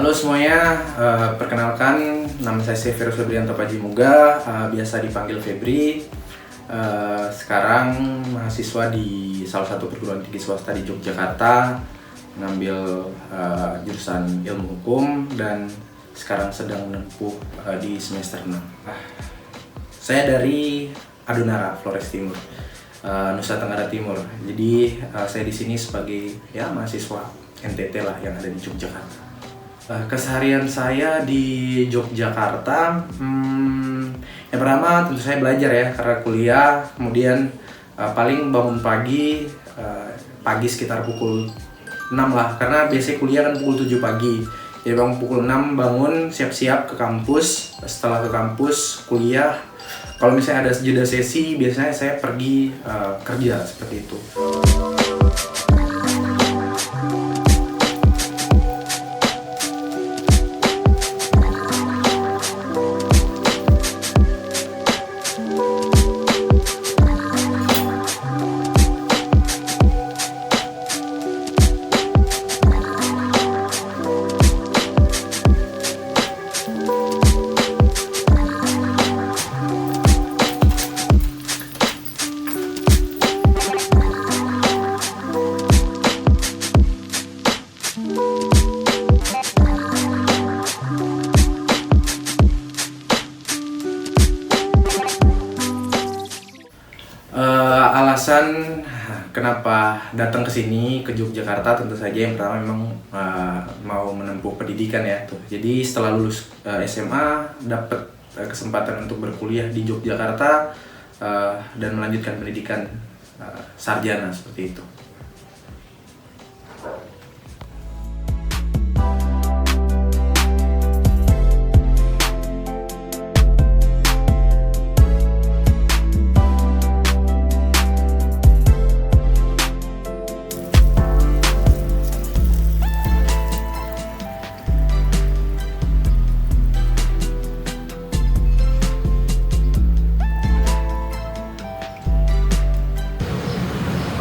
Halo semuanya, perkenalkan nama saya Severus Febrianto Pajimuga, biasa dipanggil Febri. Sekarang mahasiswa di salah satu perguruan tinggi swasta di Yogyakarta, mengambil jurusan ilmu hukum dan sekarang sedang menempuh di semester 6. Saya dari Adonara, Flores Timur, Nusa Tenggara Timur. Jadi saya di sini sebagai mahasiswa NTT lah yang ada di Yogyakarta. Keseharian saya di Yogyakarta, yang pertama tentu saya belajar ya karena kuliah, kemudian paling bangun pagi sekitar pukul 6 lah, karena biasanya kuliah kan pukul 7 pagi. Jadi bangun pukul 6, bangun, siap-siap ke kampus. Setelah ke kampus, kuliah. Kalau misalnya ada jeda sesi, biasanya saya pergi kerja seperti itu. Alasan kenapa datang ke sini ke Yogyakarta tentu saja yang pertama memang mau menempuh pendidikan ya tuh. Jadi setelah lulus SMA dapat kesempatan untuk berkuliah di Yogyakarta dan melanjutkan pendidikan sarjana seperti itu.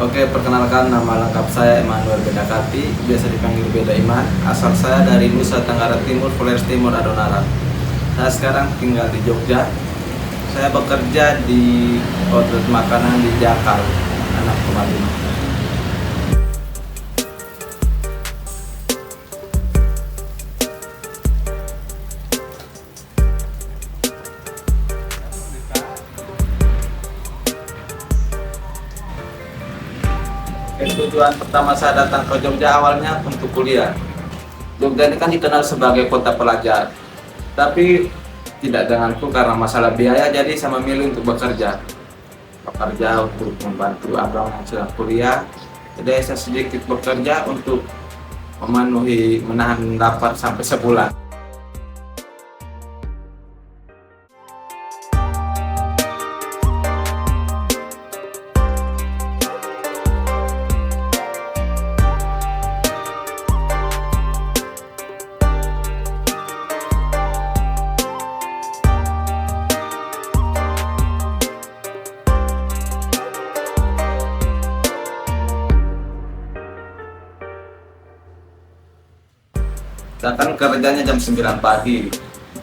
Oke, perkenalkan, nama lengkap saya Emmanuel Bedakati, biasa dipanggil Beda Iman. Asal saya dari Nusa Tenggara Timur, Flores Timur, Adonara. Saya sekarang tinggal di Jogja. Saya bekerja di outlet makanan di Jakal, anak Pemadina. Tujuan pertama saya datang ke Jogja awalnya untuk kuliah. Jogja ini kan dikenal sebagai kota pelajar, tapi tidak denganku karena masalah biaya, jadi saya memilih untuk bekerja untuk membantu abang yang sedang kuliah. Jadi saya sedikit bekerja untuk menahan lapar sampai sebulan. Saya kan kerjanya jam 9 pagi,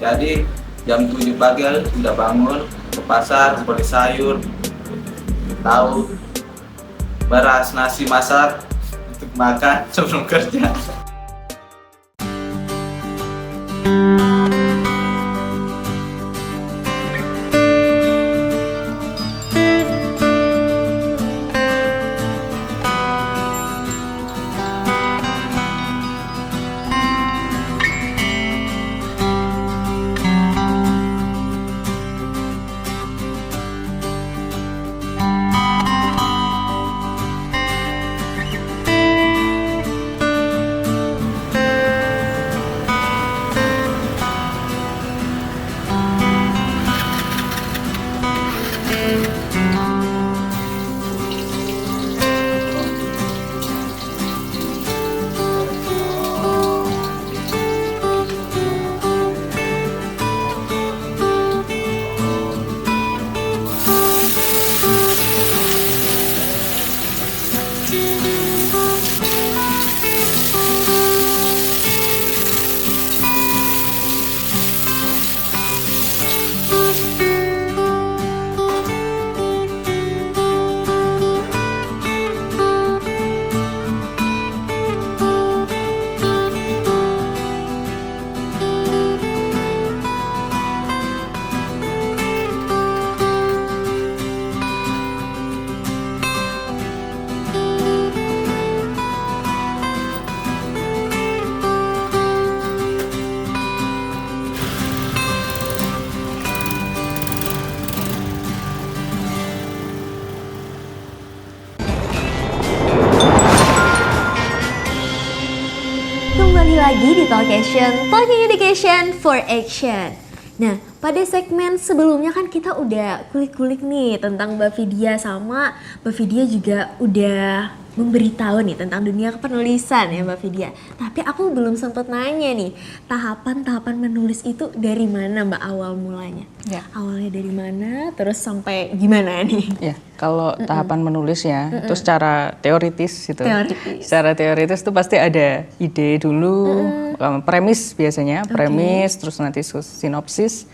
jadi jam 7 pagi udah bangun ke pasar, beli sayur, tahu, beras, nasi, masak untuk makan sebelum kerja. Kembali lagi di Talkation, Talking Education for Action. Nah, pada segmen sebelumnya kan kita udah kulik-kulik nih tentang Mbak Vidya, sama Mbak Vidya juga udah memberitahu nih tentang dunia kepenulisan ya Mbak Vidya. Tapi aku belum sempat nanya nih, tahapan-tahapan menulis itu dari mana Mbak awal mulanya? Ya. Awalnya dari mana, terus sampai gimana nih? Ya, kalau tahapan menulis ya, itu secara teoritis gitu. Teoritis. Secara teoritis itu pasti ada ide dulu, premis biasanya, premis, terus nanti sinopsis,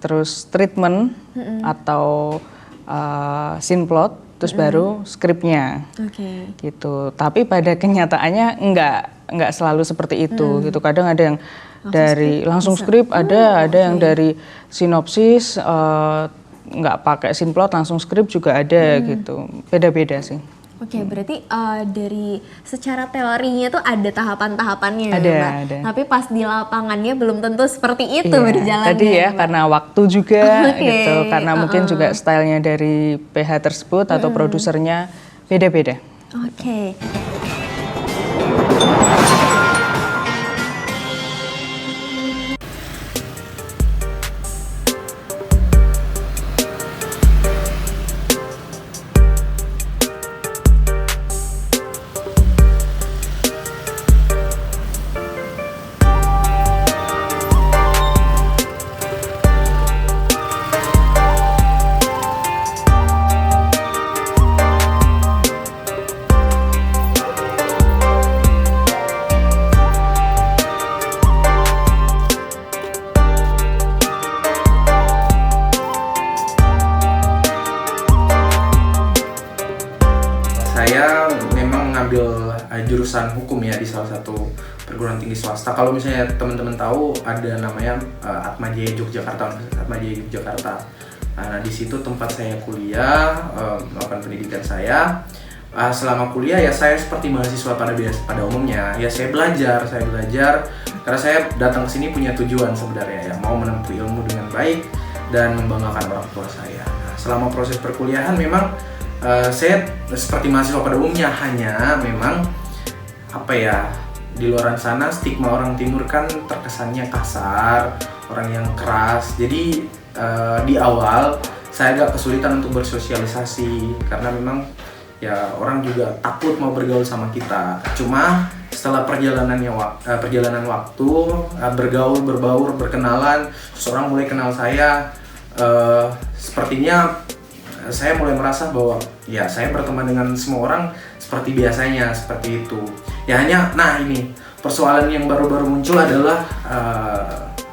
terus treatment atau scene plot, terus baru skripnya. Oke. Gitu. Tapi pada kenyataannya enggak selalu seperti itu gitu. Kadang ada yang langsung skrip, ada yang dari sinopsis nggak pakai scene plot langsung skrip juga ada gitu. Beda-beda sih. Oke, berarti dari secara teorinya tuh ada tahapan-tahapannya ya, Ada, Mbak? ada. Tapi pas di lapangannya belum tentu seperti itu Iya, berjalannya. tadi ya Mbak? karena waktu juga Oke, gitu, karena mungkin juga stylenya dari PH tersebut atau produsernya beda-beda. Oke. Saya memang ngambil jurusan hukum ya di salah satu perguruan tinggi swasta. Kalau misalnya teman-teman tahu ada namanya Atmajaya Yogyakarta, Atmajaya Yogyakarta. Nah, di situ tempat saya kuliah, melakukan pendidikan saya. Selama kuliah ya saya seperti mahasiswa pada umumnya. Ya saya belajar karena saya datang ke sini punya tujuan sebenarnya ya, mau menempuh ilmu dengan baik dan membanggakan orang tua saya. Nah, selama proses perkuliahan memang saya seperti mahasiswa pada umumnya, hanya memang apa ya, di luaran sana stigma orang timur kan terkesannya kasar, orang yang keras. Jadi di awal saya agak kesulitan untuk bersosialisasi karena memang ya orang juga takut mau bergaul sama kita. Cuma setelah perjalanan waktu, bergaul, berbaur, berkenalan, seorang mulai kenal saya, sepertinya saya mulai merasa bahwa ya saya berteman dengan semua orang seperti biasanya, seperti itu. Ya hanya, nah ini persoalan yang baru-baru muncul adalah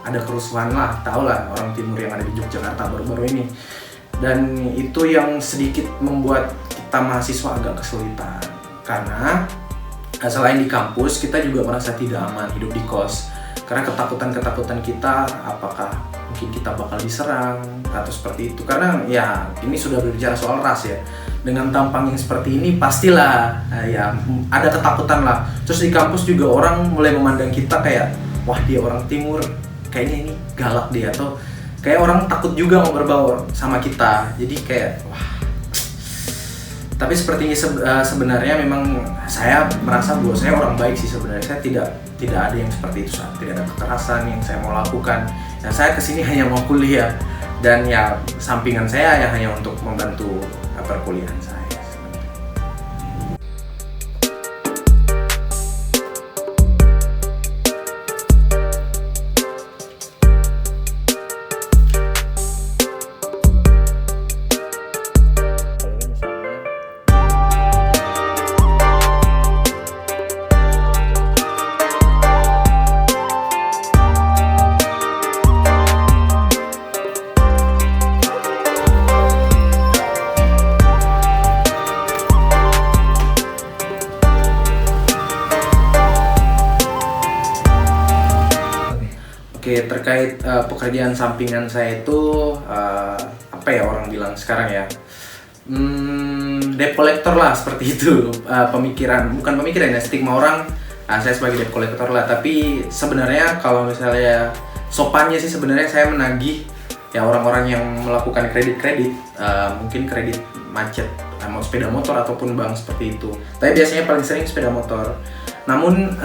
ada kerusuhan lah, tau lah orang timur yang ada di Yogyakarta baru-baru ini. Dan itu yang sedikit membuat kita mahasiswa agak kesulitan. Karena selain di kampus, kita juga merasa tidak aman hidup di kos. Karena ketakutan kita, apakah mungkin kita bakal diserang atau seperti itu. Karena ya ini sudah berbicara soal ras ya. Dengan tampang yang seperti ini pastilah ya ada ketakutan lah. Terus di kampus juga orang mulai memandang kita kayak, wah dia orang timur, kayaknya ini galak dia, atau kayak orang takut juga mau berbaur sama kita. Jadi kayak wah. Tapi sepertinya sebenarnya memang saya merasa bahwa saya orang baik sih sebenarnya. Saya tidak ada yang seperti itu, tidak ada kekerasan yang saya mau lakukan. Nah, saya kesini hanya mau kuliah, dan ya sampingan saya ya hanya untuk membantu perkuliahan saya. terkait pekerjaan sampingan saya itu apa ya orang bilang sekarang ya, debt collector lah seperti itu. Bukan pemikiran ya, stigma orang saya sebagai debt collector lah, tapi sebenarnya kalau misalnya sopannya sih sebenarnya saya menagih ya orang-orang yang melakukan kredit, mungkin kredit macet, mau sepeda motor ataupun bank seperti itu. Tapi biasanya paling sering sepeda motor. Namun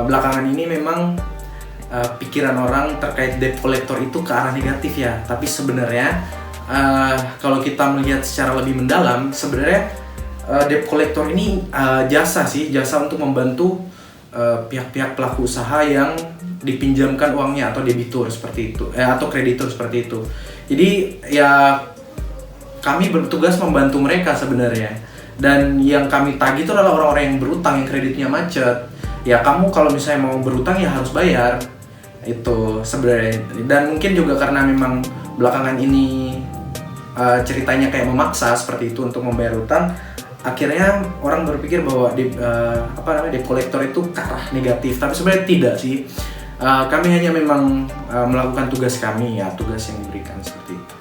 belakangan ini memang pikiran orang terkait debt collector itu ke arah negatif ya. Tapi sebenarnya kalau kita melihat secara lebih mendalam, sebenarnya debt collector ini jasa untuk membantu pihak-pihak pelaku usaha yang dipinjamkan uangnya atau debitur seperti itu, atau kreditur seperti itu. Jadi ya kami bertugas membantu mereka sebenarnya. Dan yang kami tagih itu adalah orang-orang yang berutang, yang kreditnya macet. Ya kamu kalau misalnya mau berutang ya harus bayar. Itu sebenarnya. Dan mungkin juga karena memang belakangan ini ceritanya kayak memaksa seperti itu untuk membayar utang, akhirnya orang berpikir bahwa debt collector itu ke arah negatif. Tapi sebenarnya tidak sih. Kami hanya memang melakukan tugas kami ya, tugas yang diberikan seperti itu.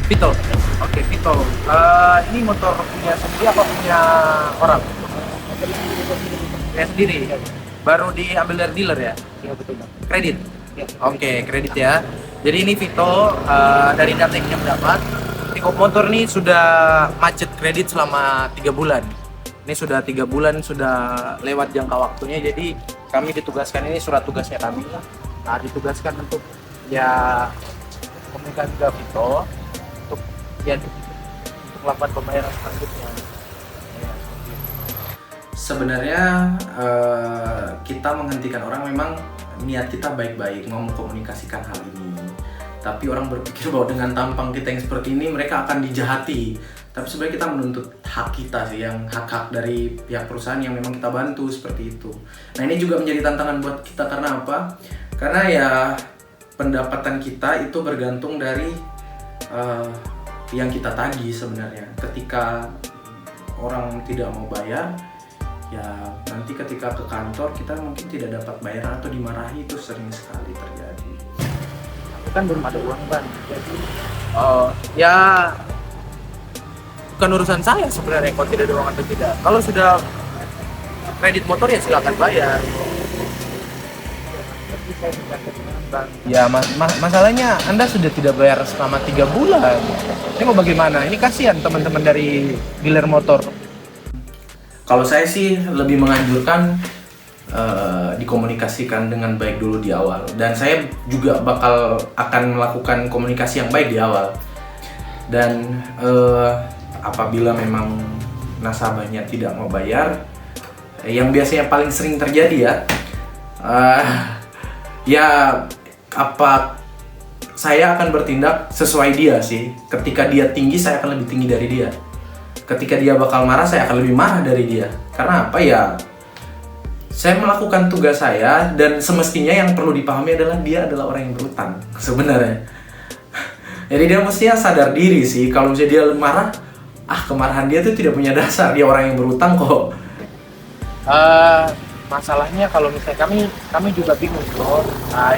Vito. Oke, Vito. Ini motor punya sendiri apa punya orang? Punya sendiri. Baru diambil dari dealer ya? Iya, betul. Kredit? Ya. Oke, kredit ya. Jadi ini Vito, dari data yang kita dapat, Tiko motor ini sudah macet kredit selama 3 bulan. Ini sudah 3 bulan, sudah lewat jangka waktunya. Jadi kami ditugaskan, ini surat tugasnya kami. Nah, ditugaskan untuk ya komunikasi ke Vito untuk melakukan pembayaran selanjutnya. Sebenarnya kita menghentikan orang memang niat kita baik-baik mau mengkomunikasikan hal ini. Tapi orang berpikir bahwa dengan tampang kita yang seperti ini mereka akan dijahati. Tapi sebenarnya kita menuntut hak kita sih, yang hak-hak dari pihak perusahaan yang memang kita bantu seperti itu. Nah ini juga menjadi tantangan buat kita karena apa? Karena ya pendapatan kita itu bergantung dari yang kita tagih sebenarnya. Ketika orang tidak mau bayar, ya nanti ketika ke kantor kita mungkin tidak dapat bayaran atau dimarahi, itu sering sekali terjadi. Aku kan belum ada uang Bang, jadi ya bukan urusan saya sebenarnya kalau tidak ada uang atau tidak. Kalau sudah kredit motor ya silakan bayar. Ya masalahnya Anda sudah tidak bayar selama 3 bulan. Ini mau bagaimana? Ini kasihan teman-teman dari dealer motor. Kalau saya sih lebih menganjurkan dikomunikasikan dengan baik dulu di awal, dan saya juga akan melakukan komunikasi yang baik di awal. Dan apabila memang nasabahnya tidak mau bayar, yang biasanya paling sering terjadi saya akan bertindak sesuai dia sih. Ketika dia tinggi, saya akan lebih tinggi dari dia. Ketika dia bakal marah, saya akan lebih marah dari dia. Karena apa ya? Saya melakukan tugas saya, dan semestinya yang perlu dipahami adalah dia adalah orang yang berutang sebenarnya. Jadi dia mestinya sadar diri sih. Kalau misalnya dia marah, kemarahan dia tuh tidak punya dasar. Dia orang yang berutang kok. Masalahnya kalau misalnya kami juga bingung bro.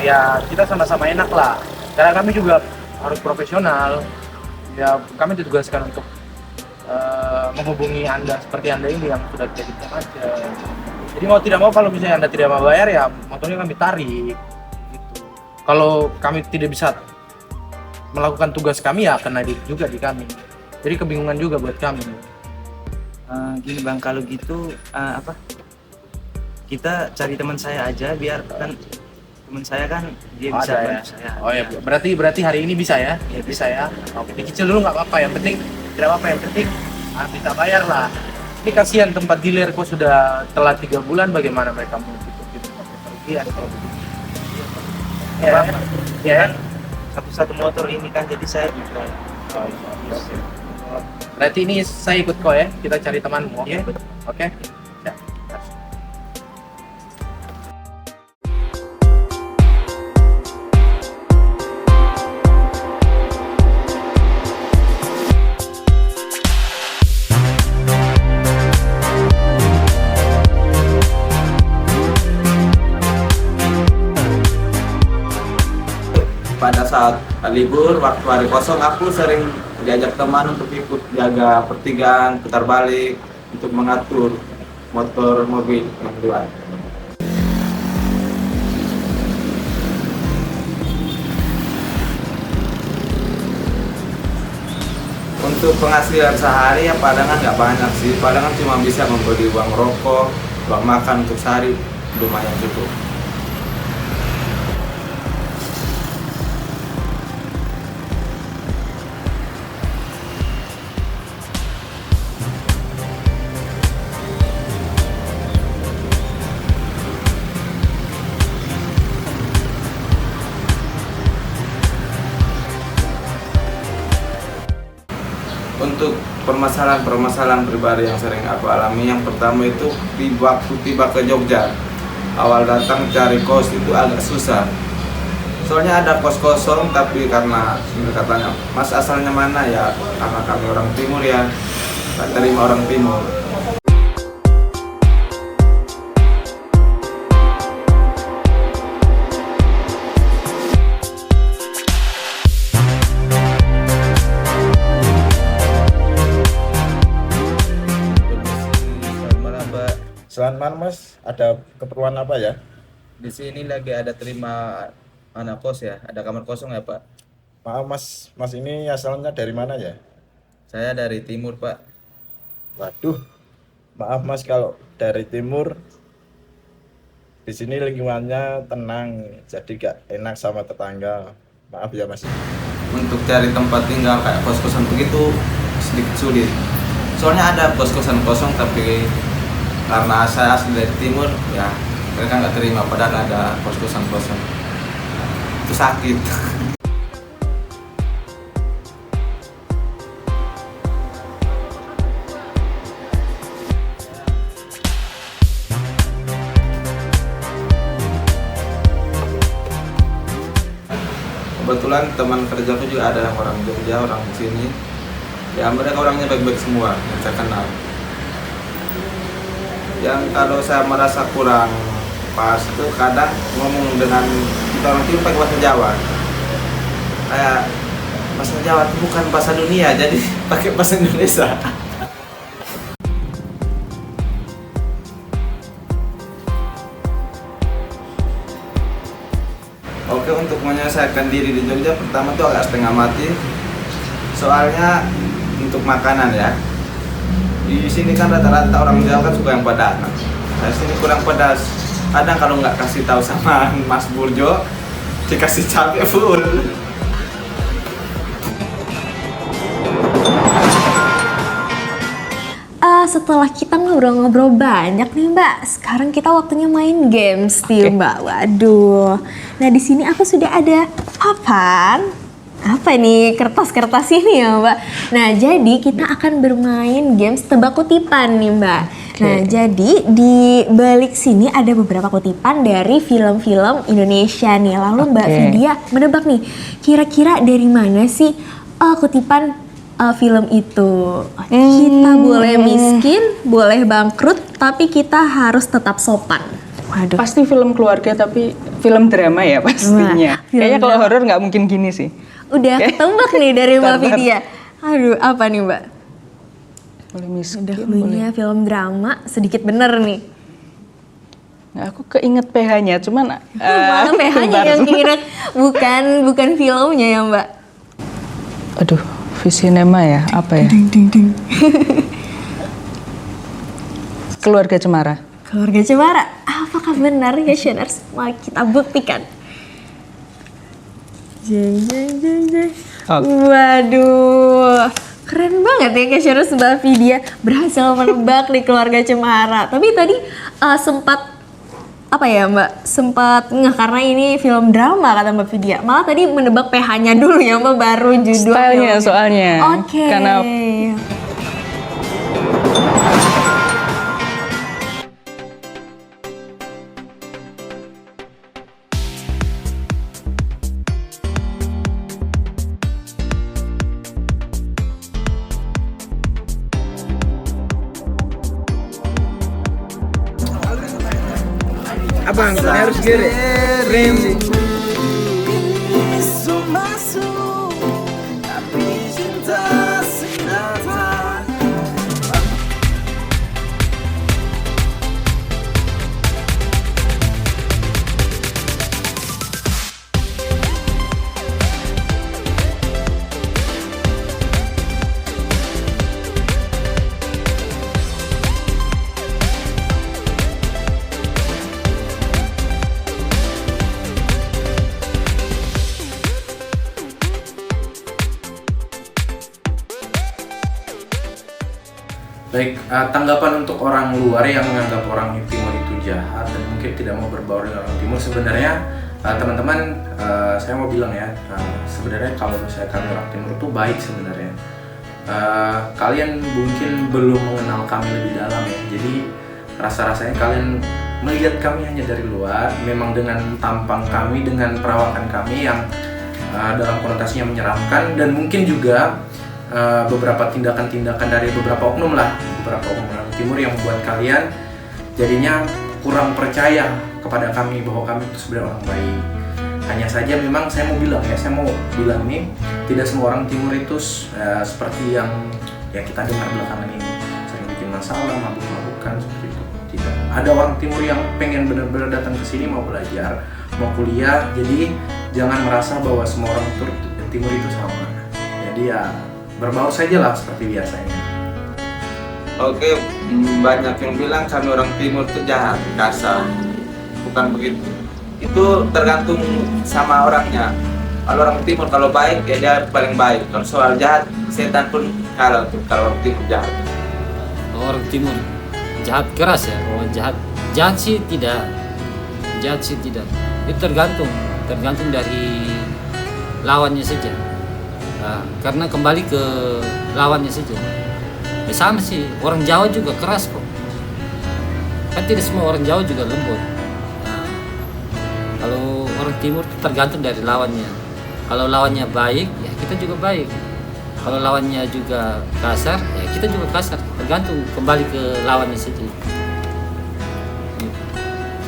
Ya kita sama-sama enak lah. Karena kami juga harus profesional. Ya kami ditugaskan untuk menghubungi Anda seperti Anda ini yang sudah jadi macet. Jadi mau tidak mau kalau misalnya Anda tidak mau bayar ya motornya kami tarik. Gitu. Kalau kami tidak bisa melakukan tugas kami ya akan ada juga di kami. Jadi kebingungan juga buat kami. Gini Bang, kalau gitu kita cari teman saya aja, biar kan teman saya kan dia bisa bantu saya. Oh ya, berarti hari ini bisa ya? Iya bisa ya. Oke, dicicil dulu nggak apa-apa, yang penting tidak apa-apa, yang penting bisa bayar lah. Ini kasihan tempat dealer kok sudah telat 3 bulan, bagaimana mereka mau tutup pergian kalau begitu? Ya, Ya, satu-satu motor ini kan jadi saya juga. berarti ini saya ikut kau ya, kita cari temanmu, oke? Iya, Oke? Ya. Pada saat libur, waktu hari kosong, aku sering diajak teman untuk ikut jaga pertigaan, putar balik, untuk mengatur motor mobil yang luar. Untuk penghasilan sehari ya padangan nggak banyak sih, padangan cuma bisa membeli uang rokok, uang makan untuk sehari lumayan cukup. Untuk permasalahan pribadi yang sering aku alami, yang pertama itu waktu tiba ke Jogja, awal datang cari kos itu agak susah. Soalnya ada kos kosong, tapi karena mereka tanya, mas asalnya mana ya? Karena kami orang timur ya, tak terima orang timur. Selamat malam Mas, ada keperluan apa ya? Di sini lagi ada terima anak kos ya, ada kamar kosong ya Pak. Maaf Mas ini asalnya dari mana ya? Saya dari timur Pak. Waduh, maaf Mas kalau dari timur. Di sini lingkungannya tenang, jadi gak enak sama tetangga. Maaf ya Mas. Untuk cari tempat tinggal kayak kos-kosan begitu sedikit sulit. Soalnya ada kos-kosan kosong, tapi karena saya asli dari timur ya mereka nggak terima, padahal ada kos-kosan kosong. Itu sakit. Kebetulan teman kerjaku juga ada yang orang Jogja, orang sini. Ya mereka orangnya baik-baik semua yang saya kenal. Yang kalau saya merasa kurang pas itu kadang ngomong dengan kita orang timur pakai bahasa Jawa. Kayak bahasa Jawa itu bukan bahasa dunia, jadi pakai bahasa Indonesia. Oke, untuk menyelesaikan diri di Jogja pertama tuh agak setengah mati. Soalnya untuk makanan ya. Di sini kan rata-rata orang Jawa kan suka yang pedas. Nah, saya sini kurang pedas. Kadang kalau nggak kasih tahu sama Mas Burjo, dikasih cabai full. Setelah kita ngobrol-ngobrol banyak nih Mbak, sekarang kita waktunya main games nih Mbak. Waduh. Nah di sini aku sudah ada papan. Apa nih kertas-kertas ini ya Mbak? Nah jadi kita akan bermain games tebak kutipan nih Mbak. Nah jadi di balik sini ada beberapa kutipan dari film-film Indonesia nih. Lalu Mbak Vidya menebak nih, kira-kira dari mana sih kutipan film itu? Kita boleh miskin, boleh bangkrut, tapi kita harus tetap sopan. Waduh. Pasti film keluarga tapi film drama ya pastinya. Kayaknya kalau horor nggak mungkin gini sih. Udah ketebak nih dari Mbak Vidya. Aduh, apa nih Mbak? Boleh miskin, Dahulunya film drama, sedikit bener nih. Nah, aku keinget PH-nya, cuman Malah PH-nya yang keinget, bukan filmnya ya Mbak. Aduh, Visinema ya, apa ya? Keluarga Cemara. Keluarga Cemara, apakah benar ya Sheners? Mari kita buktikan. Jeng. Oke. Waduh, Keren banget ya Cashiers Mbak Vidya berhasil menebak di keluarga Cemara. Tapi tadi sempat apa ya Mbak, sempat nggak karena ini film drama kata Mbak Vidya. Malah tadi menebak PH-nya dulu ya Mbak, baru judul Stylenya filmnya. soalnya. Oke. Karena Abang, ini harus kirim. Baik, tanggapan untuk orang luar yang menganggap orang timur itu jahat dan mungkin tidak mau berbaur dengan orang timur, sebenarnya teman-teman, saya mau bilang ya, sebenarnya kalau misalnya kami orang timur itu baik sebenarnya. Kalian mungkin belum mengenal kami lebih dalam ya, jadi rasa-rasanya kalian melihat kami hanya dari luar, memang dengan tampang kami, dengan perawakan kami yang dalam konotasinya menyeramkan, dan mungkin juga beberapa tindakan-tindakan dari beberapa oknum orang timur yang membuat kalian jadinya kurang percaya kepada kami bahwa kami itu sebenarnya orang baik. Hanya saja memang saya mau bilang ini tidak semua orang timur itu seperti yang ya kita dengar belakangan ini, sering bikin masalah, mabuk-mabukan seperti itu. Tidak. Ada orang timur yang pengen benar-benar datang ke sini mau belajar, mau kuliah, jadi jangan merasa bahwa semua orang timur itu sama. Jadi ya berbaur saja lah seperti biasanya. Oke, banyak yang bilang kami orang timur itu jahat, kasar. Bukan begitu. Itu tergantung sama orangnya. Kalau orang timur kalau baik ya dia paling baik. Kalau soal jahat, setan pun kalah tuh kalau orang timur jahat. Orang timur jahat keras ya. Oh, jahat sih tidak. Itu tergantung dari lawannya saja. Nah, karena kembali ke lawannya saja. Ya sama sih, orang Jawa juga keras kok. Kan tidak semua orang Jawa juga lembut. Nah, kalau orang Timur tergantung dari lawannya. Kalau lawannya baik, ya kita juga baik. Kalau lawannya juga kasar, ya kita juga kasar. Tergantung kembali ke lawannya saja.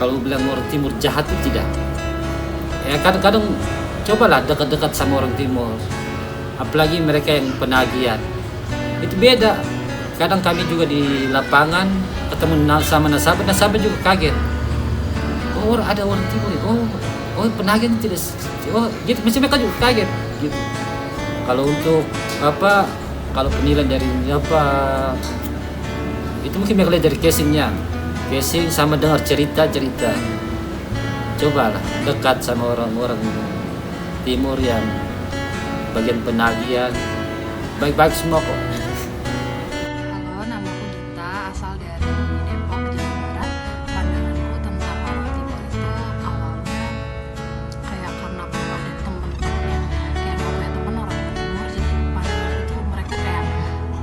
Kalau bilang orang Timur jahat itu tidak. Ya kadang-kadang cobalah dekat-dekat sama orang Timur. Apalagi mereka yang penagihan, itu beda. Kadang kami juga di lapangan ketemu sama nasabah juga kaget. Oh ada orang timur, oh penagihan tidak, oh gitu. Mesti mereka juga kaget gitu. Kalau untuk kalau penilaian dari itu mungkin mereka lihat dari casing sama dengar cerita. Cobalah dekat sama orang-orang timur yang bagian penagihan, baik-baik semua kok. Halo, nama aku Gita, asal dari Depok, Jawa Barat. Pandanganku tentang orang timur itu awalnya kayak karena aku ada temen-temennya, kayak aku punya temen orang timur, jadi pandangan itu mereka kayak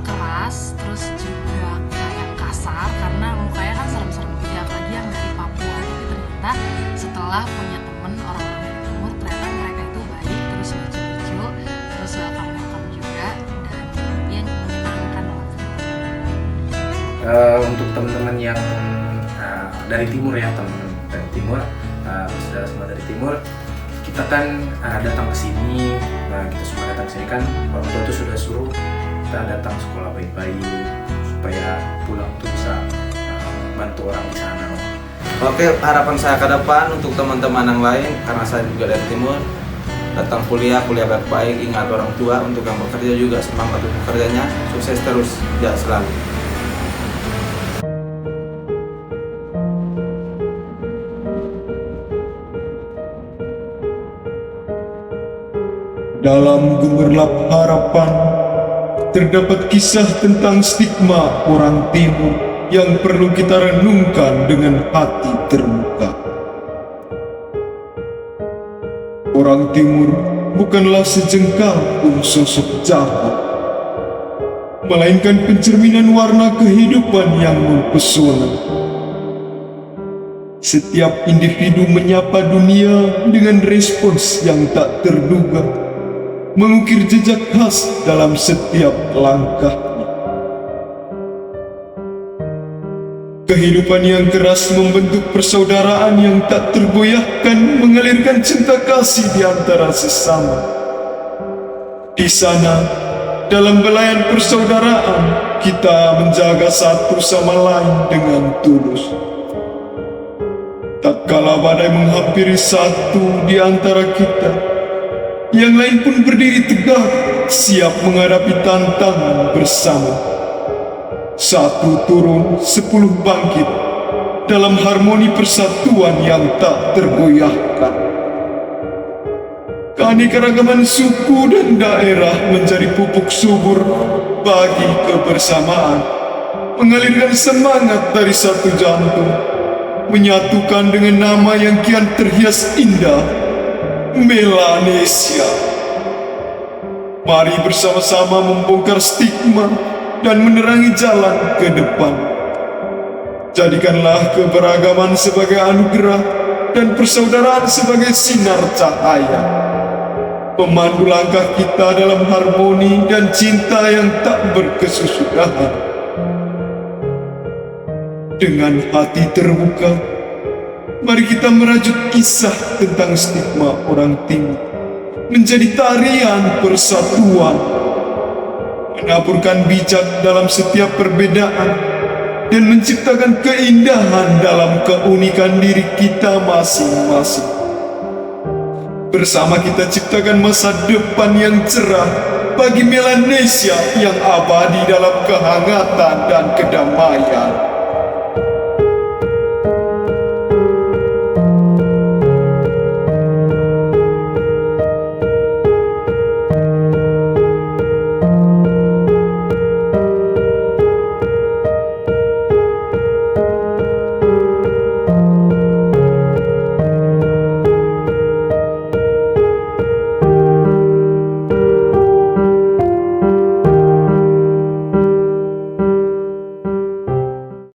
keras, terus juga kayak kasar karena mukanya kan serem-serem gitu ya, apalagi yang dari Papua. Tapi ternyata setelah punya temen orang-orang dari timur, ternyata mereka itu baik, terus lucu-lucu, terus welcome juga, dan dia menyenangkan lah. Untuk teman-teman yang dari timur ya, teman-teman dari timur, saudara semua dari timur, kita kan datang ke sini, kita semua datang ke sini kan orang tua itu sudah suruh kita datang sekolah baik-baik supaya pulang tuh bisa bantu orang di sana. Oke, harapan saya ke depan untuk teman-teman yang lain, karena saya juga dari timur, datang kuliah baik-baik, ingat orang tua, untuk yang bekerja juga semangat untuk bekerjanya, sukses terus ya selalu. Dalam gemerlap harapan, terdapat kisah tentang stigma orang Timur yang perlu kita renungkan dengan hati terbuka. Orang Timur bukanlah sejengkal pun sosok jahat, melainkan pencerminan warna kehidupan yang mempesona. Setiap individu menyapa dunia dengan respons yang tak terduga, mengukir jejak khas dalam setiap langkahnya. Kehidupan yang keras membentuk persaudaraan yang tak tergoyahkan, mengalirkan cinta kasih di antara sesama. Di sana, dalam belayan persaudaraan, kita menjaga satu sama lain dengan tulus. Tak kala badai menghampiri satu di antara kita, yang lain pun berdiri tegak, siap menghadapi tantangan bersama. Satu turun, 10 bangkit, dalam harmoni persatuan yang tak tergoyahkan. Keanekaragaman suku dan daerah menjadi pupuk subur bagi kebersamaan, mengalirkan semangat dari satu jantung, menyatukan dengan nama yang kian terhias indah, Melanesia. Mari bersama-sama membongkar stigma dan menerangi jalan ke depan. Jadikanlah keberagaman sebagai anugerah dan persaudaraan sebagai sinar cahaya, pemandu langkah kita dalam harmoni dan cinta yang tak berkesudahan. Dengan hati terbuka, mari kita merajut kisah tentang stigma orang Timur menjadi tarian persatuan, menaburkan bijak dalam setiap perbedaan dan menciptakan keindahan dalam keunikan diri kita masing-masing. Bersama kita ciptakan masa depan yang cerah bagi Melanesia yang abadi dalam kehangatan dan kedamaian.